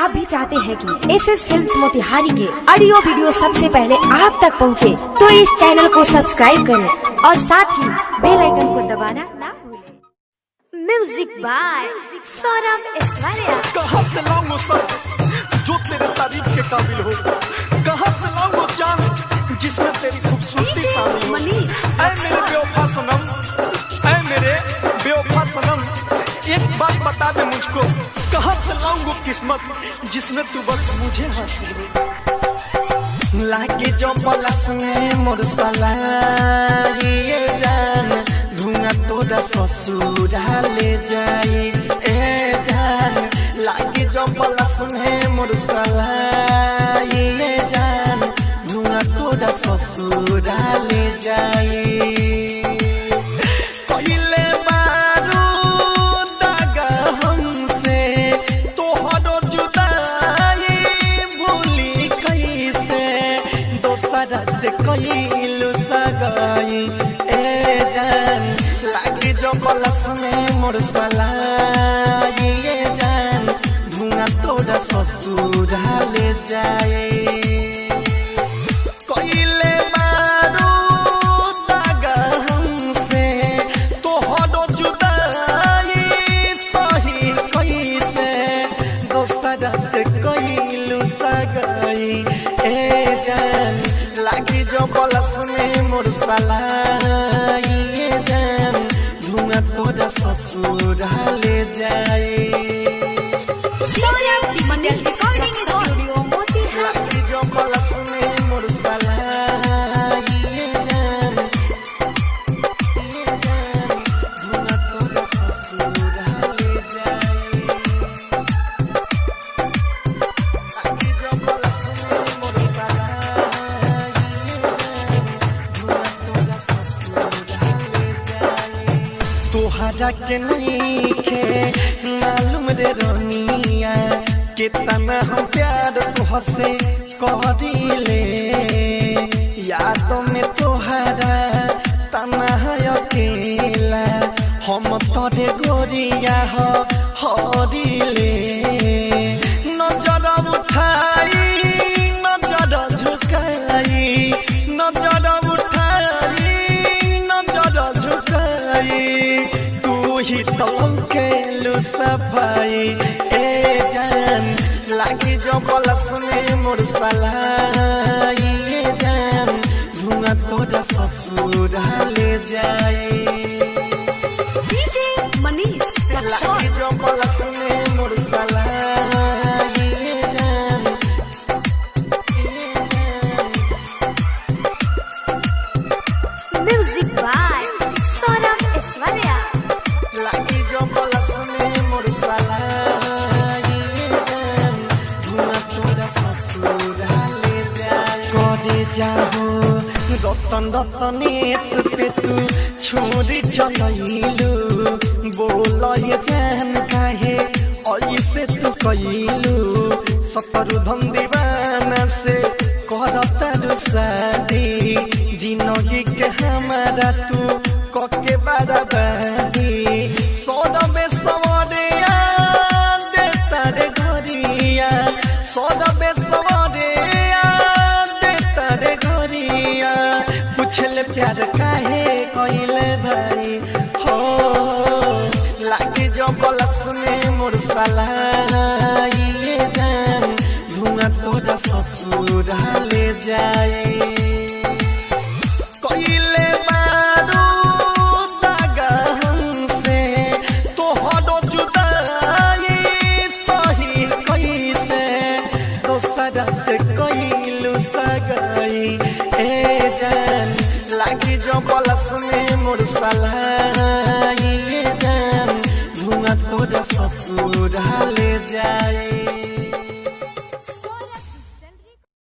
आप भी चाहते हैं कि एसएस फिल्म्स मोतिहारी के ऑडियो वीडियो सबसे पहले आप तक पहुंचे, तो इस चैनल को सब्सक्राइब करें और साथ ही बेल आइकन को दबाना ना भूलें। Music by Saurabh Aishwarya. कहाँ से लाऊं सर जो तेरे तारीफ के काबिल हो, कहाँ से लाऊं चांद जिसमें तेरी खूबसूरती शामिल हो। ऐ मेरे बेवफा सनम, ऐ मेरे बेवफा सनम, एक बात बता दे मुझको, कहाँ से लाऊं वो किस्मत जिसमें तू बस मुझे हासिल हो। लागे जो पलस में मोर साला ये जान, धुआं तोरा ससुरा ले जाई ए जान। लागे जो पलस में मोर साला ये जान, धुआं तोरा ससुरा ले जाई। से कइलु सगाई ए जान, लागी जो पलस में मोर साला ये जान, धुआं तोरा ससुरा ले जाए। कइले मारू दागा हमसे तोहरो जुदाई, सही कैसे दोसरा से कइलु सगाई ए जान। लागी जो पलस में मोर साला ये जान, धुआं तोरा ससुरा ले जाए। लागी जो पलस में मोर साला ये जान, धुआं तोरा ससुरा ले जाए। लागी जो पलस में मोर साला तोहरा के नहीं खे मालूम रे रोनिया, कितना हम प्यार तुहसे करीले। यादों में तोहरा तना है अकेला, हम तोरे गोरिया हरिले। नजर उठाई नजर झुकाई, नजर उठाई नजर झुकाई, ही तो केलु सफाई ए जान। लागी जो पलस में मोर साला ये जान, धुआं तोरा ससुरा ले जाए। लागी जो पलस में मोर साला ये जान, म्यूजिक बाय सौरभ ऐश्वर्या। लागी जो पलस में मोर साला ये जान, धुआं तोरा ससुरा ले जाए। करे जाहो रतन रतनेश पे तू छोड़ी चलैलू, बोल ये जान काहे ऐसे तू कइलू। शत्रुधन दीवाना से करता शादी, जिंदगी के हमारा तू कके बराबरी। सौरभे सवरिया देता रे घरिया, सौरभे सवरिया देता रे घरिया। पूछले प्यार काहे कइले भाई हो, लागी जो पलस में मोर साला ये जान, धुआं तोरा ससुरा ले जाए। कइले मारू दागा हमसे तोहरो जुदाई, सही कैसे दोसरा से कइलु सगाई ए जान। लागी जो पलस में मोर साला ये जान, धुआं तोरा ससुरा ले जाए।